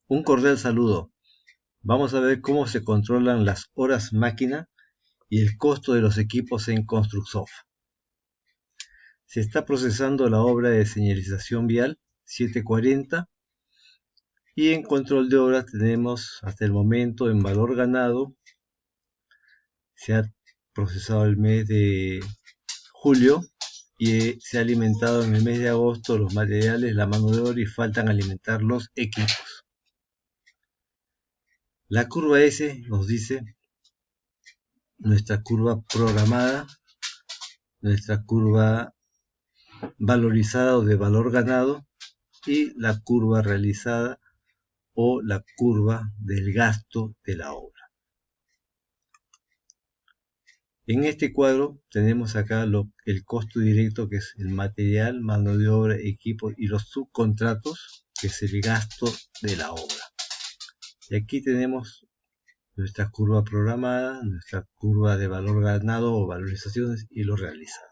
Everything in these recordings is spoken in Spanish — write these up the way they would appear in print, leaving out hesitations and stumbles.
Un cordial saludo. Vamos a ver cómo se controlan las horas máquina y el costo de los equipos en Construcsoft. Se está procesando la obra de señalización vial 740 y en control de obras tenemos hasta el momento en valor ganado. Se ha procesado el mes de julio y se ha alimentado en el mes de agosto los materiales, la mano de obra y faltan alimentar los equipos. La curva S nos dice nuestra curva programada, nuestra curva valorizada o de valor ganado y la curva realizada o la curva del gasto de la obra. En este cuadro tenemos acá el costo directo, que es el material, mano de obra, equipo, y los subcontratos, que es el gasto de la obra. Y aquí tenemos nuestra curva programada, nuestra curva de valor ganado o valorizaciones y lo realizado.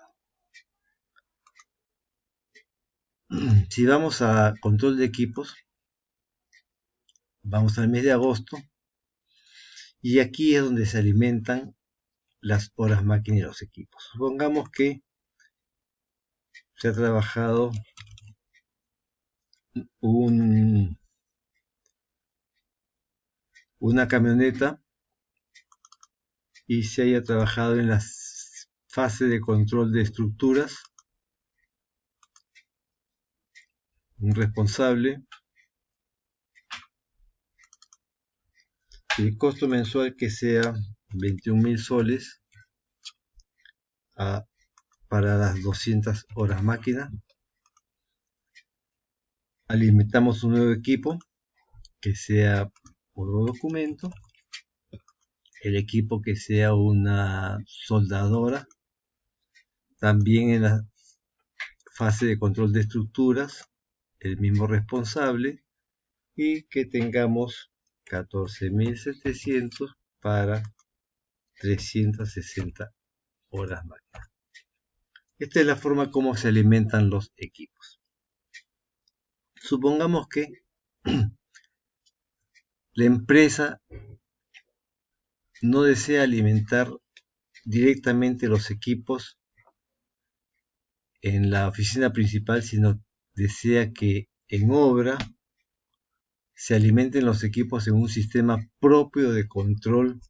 Si vamos a control de equipos, vamos al mes de agosto y aquí es donde se alimentan las horas máquina y los equipos. Supongamos que se ha trabajado una camioneta y se haya trabajado en la fase de control de estructuras, un responsable. El costo mensual que sea 21.000 soles para las 200 horas máquina. Alimentamos un nuevo equipo que sea por documento, el equipo que sea una soldadora, también en la fase de control de estructuras, el mismo responsable, y que tengamos 14.700 para 360 horas máquina. Esta es la forma como se alimentan los equipos. Supongamos que la empresa no desea alimentar directamente los equipos en la oficina principal, sino desea que en obra se alimenten los equipos en un sistema propio de control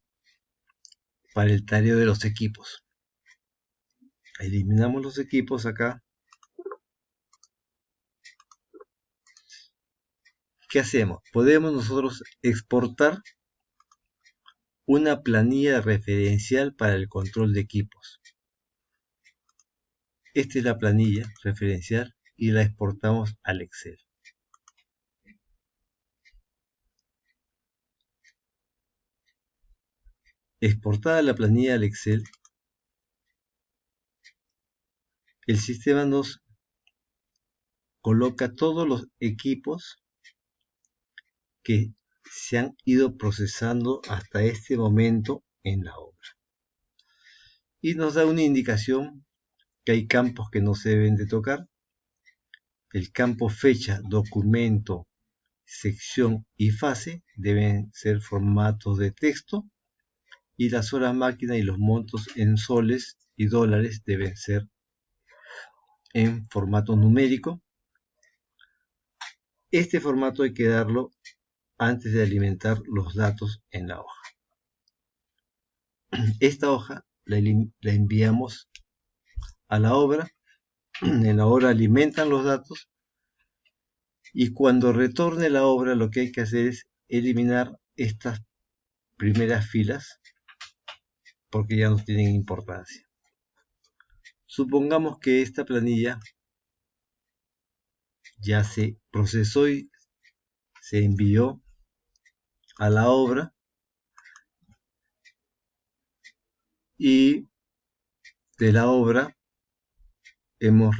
para el taleo de los equipos. Eliminamos los equipos acá. ¿Qué hacemos? Podemos nosotros exportar una planilla referencial para el control de equipos. Esta es la planilla referencial y la exportamos al Excel. Exportada la planilla al Excel, el sistema nos coloca todos los equipos que se han ido procesando hasta este momento en la obra. Y nos da una indicación que hay campos que no se deben de tocar. El campo fecha, documento, sección y fase deben ser formatos de texto y las horas máquina y los montos en soles y dólares deben ser en formato numérico. Este formato hay que darlo antes de alimentar los datos en la hoja. Esta hoja la enviamos a la obra. En la obra alimentan los datos y cuando retorne la obra lo que hay que hacer es eliminar estas primeras filas porque ya no tienen importancia. Supongamos que esta planilla ya se procesó y se envió a la obra y de la obra hemos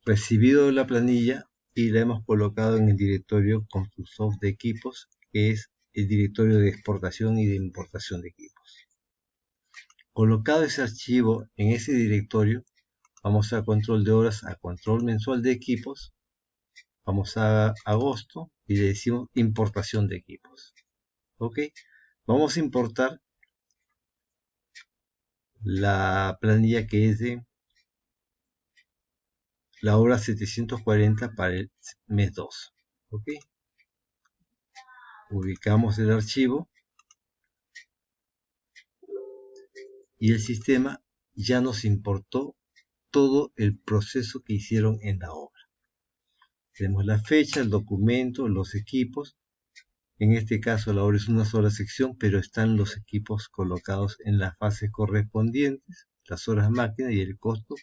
recibido la planilla y la hemos colocado en el directorio Construcsoft de equipos, que es el directorio de exportación y de importación de equipos. Colocado ese archivo en ese directorio, vamos a control de horas, a control mensual de equipos, Vamos a agosto y le decimos importación de equipos. Ok, vamos a importar la planilla que es de la hora 740 para el mes 2. Ok, ubicamos el archivo y el sistema ya nos importó todo el proceso que hicieron en la obra. Tenemos la fecha, el documento, los equipos. En este caso la obra es una sola sección, pero están los equipos colocados en las fases correspondientes, las horas máquina y el costo.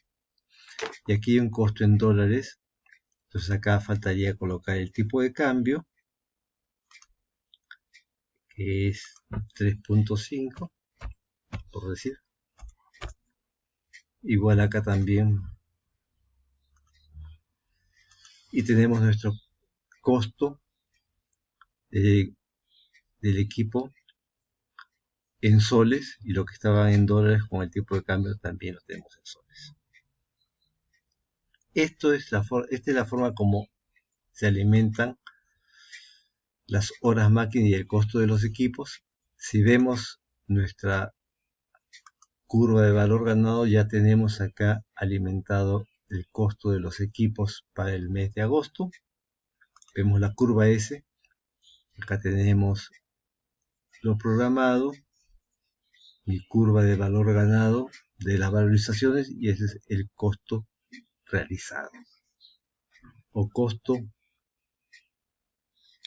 Y aquí hay un costo en dólares. Entonces acá faltaría colocar el tipo de cambio, que es 3.5, por decir. Igual acá también. Y tenemos nuestro costo del equipo en soles, y lo que estaba en dólares con el tipo de cambio también lo tenemos en soles. Esta es la forma como se alimentan las horas máquina y el costo de los equipos. Si vemos nuestra curva de valor ganado, ya tenemos acá alimentado el costo de los equipos para el mes de agosto. Vemos la curva S. Acá tenemos lo programado, mi curva de valor ganado de las valorizaciones, y ese es el costo realizado o costo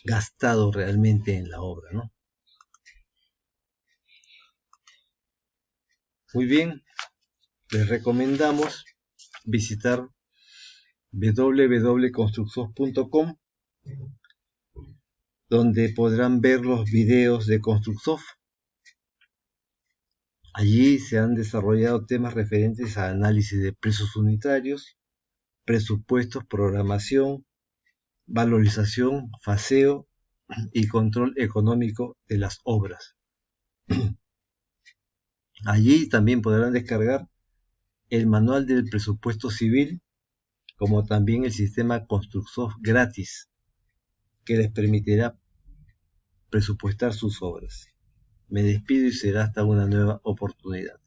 gastado realmente en la obra, ¿no? Muy bien, les recomendamos visitar www.construcsoft.com, donde podrán ver los videos de Construcsoft. Allí se han desarrollado temas referentes a análisis de precios unitarios, presupuestos, programación, valorización, faseo y control económico de las obras. Allí también podrán descargar el manual del presupuesto civil, como también el sistema Construcsoft gratis, que les permitirá presupuestar sus obras. Me despido y será hasta una nueva oportunidad.